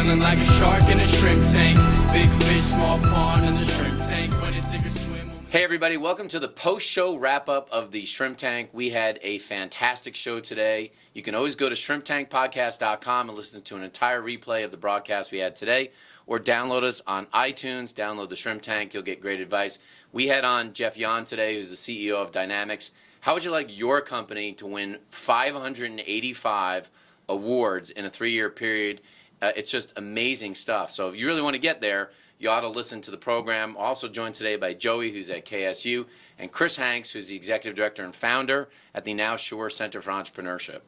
Smiling like a shark in a shrimp tank. Big fish, small pond in the shrimp tank. When it's sink or swim. Hey everybody, welcome to the post-show wrap-up of the Shrimp Tank. We had a fantastic show today. You can always go to shrimptankpodcast.com and listen to an entire replay of the broadcast we had today, or download us on iTunes, download the Shrimp Tank, you'll get great advice. We had on Jahn today, who's the CEO of DynamiX. How would you like your company to win 585 awards in a 3-year period? It's just amazing stuff. So if you really want to get there, you ought to listen to the program. Also joined today by Joey, who's at KSU, and Chris Hanks, who's the Executive Director and Founder at the Now Shore Center for Entrepreneurship.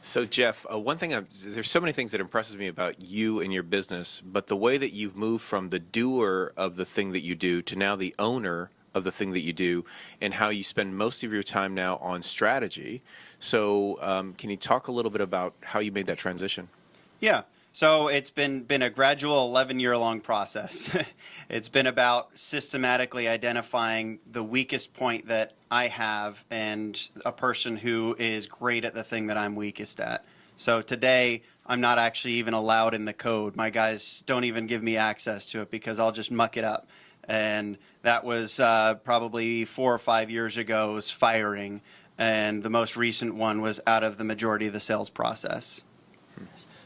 So, Jeff, one thing, there's so many things that impresses me about you and your business, but the way that you've moved from the doer of the thing that you do to now the owner of the thing that you do, and how you spend most of your time now on strategy. So can you talk a little bit about how you made that transition? Yeah. So it's been a gradual 11-year-long process. It's been about systematically identifying the weakest point that I have and a person who is great at the thing that I'm weakest at. So today, I'm not actually even allowed in the code. My guys don't even give me access to it because I'll just muck it up. And that was probably 4 or 5 years ago, was firing. And the most recent one was out of the majority of the sales process.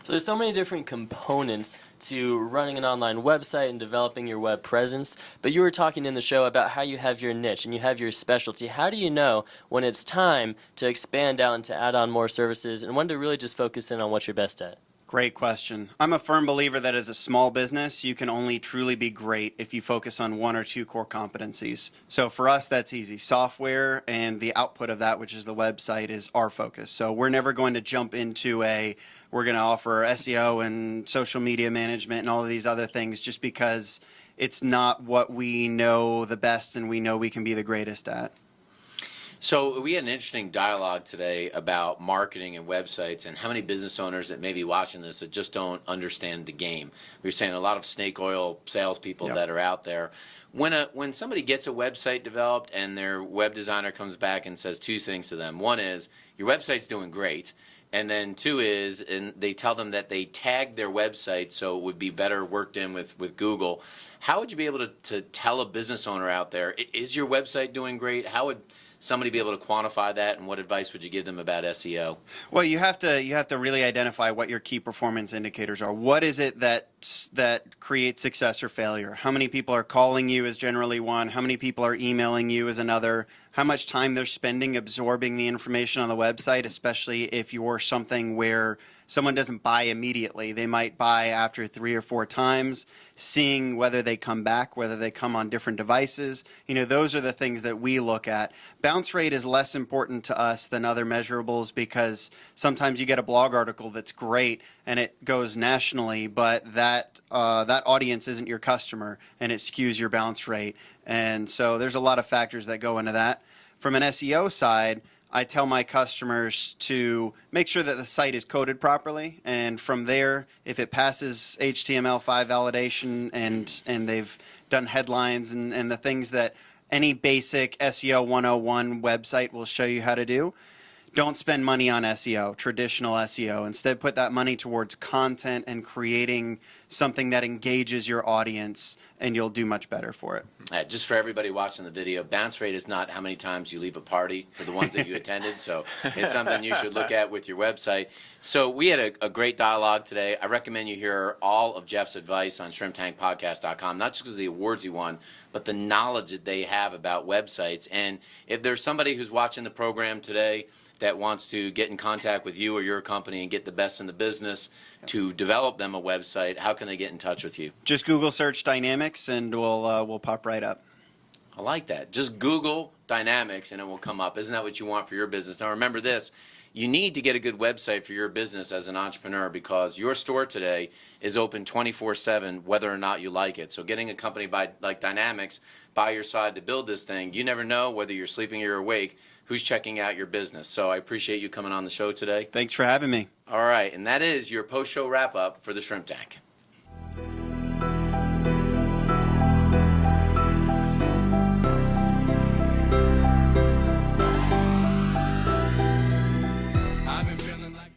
So there's so many different components to running an online website and developing your web presence, but you were talking in the show about how you have your niche and you have your specialty. How do you know when it's time to expand out and to add on more services, and when to really just focus in on what you're best at? Great question. I'm a firm believer that as a small business, you can only truly be great if you focus on 1 or 2 core competencies. So for us, that's easy. Software and the output of that, which is the website, is our focus. So we're never going to jump into we're going to offer SEO and social media management and all of these other things just because it's not what we know the best and we know we can be the greatest at. So we had an interesting dialogue today about marketing and websites and how many business owners that may be watching this that just don't understand the game. We were saying a lot of snake oil salespeople that are out there. When somebody gets a website developed and their web designer comes back and says 2 things to them. One is, your website's doing great. And then 2 is, and they tell them that they tagged their website so it would be better worked in with Google. How would you be able to tell a business owner out there, is your website doing great? How would somebody be able to quantify that, and what advice would you give them about SEO? Well, you have to really identify what your key performance indicators are. What is it that creates success or failure? How many people are calling you is generally one. How many people are emailing you is another. How much time they're spending absorbing the information on the website, especially if you're something where someone doesn't buy immediately. They might buy after 3 or 4 times, seeing whether they come back, whether they come on different devices. Those are the things that we look at. Bounce rate is less important to us than other measurables because sometimes you get a blog article that's great and it goes nationally, but that audience isn't your customer and it skews your bounce rate. And so there's a lot of factors that go into that. From an SEO side, I tell my customers to make sure that the site is coded properly, and from there, if it passes HTML5 validation and they've done headlines and the things that any basic SEO 101 website will show you how to do, don't spend money on SEO, traditional SEO. Instead, put that money towards content and creating something that engages your audience, and you'll do much better for it. Just for everybody watching the video, bounce rate is not how many times you leave a party for the ones that you attended, so it's something you should look at with your website. So we had a great dialogue today. I recommend you hear all of Jeff's advice on shrimptankpodcast.com, not just because of the awards he won, but the knowledge that they have about websites. And if there's somebody who's watching the program today that wants to get in contact with you or your company and get the best in the business to develop them a website, how can they get in touch with you? Just Google search DynamiX and we'll pop right up. I like that. Just Google DynamiX and it will come up. Isn't that what you want for your business? Now remember this, you need to get a good website for your business as an entrepreneur because your store today is open 24/7 whether or not you like it. So getting a company like DynamiX by your side to build this thing, you never know whether you're sleeping or you're awake who's checking out your business. So I appreciate you coming on the show today. Thanks for having me. All right, and that is your post-show wrap-up for the Shrimp Tank.